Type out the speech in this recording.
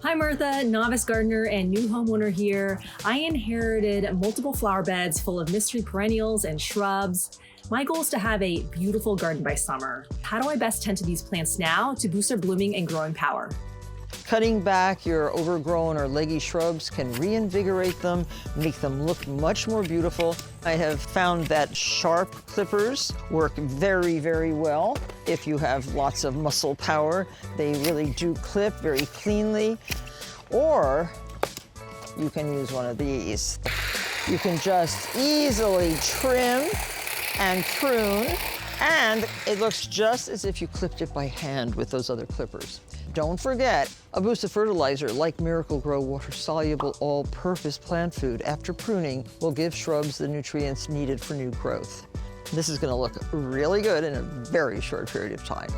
Hi Martha, novice gardener and new homeowner here. I inherited multiple flower beds full of mystery perennials and shrubs. My goal is to have a beautiful garden by summer. How do I best tend to these plants now to boost their blooming and growing power? Cutting back your overgrown or leggy shrubs can reinvigorate them, make them look much more beautiful. I have found that sharp clippers work very, very well. If you have lots of muscle power, they really do clip very cleanly. Or you can use one of these. You can just easily trim and prune, and it looks just as if you clipped it by hand with those other clippers. Don't forget, a boost of fertilizer like Miracle-Gro water-soluble all-purpose plant food after pruning will give shrubs the nutrients needed for new growth. This is going to look really good in a very short period of time.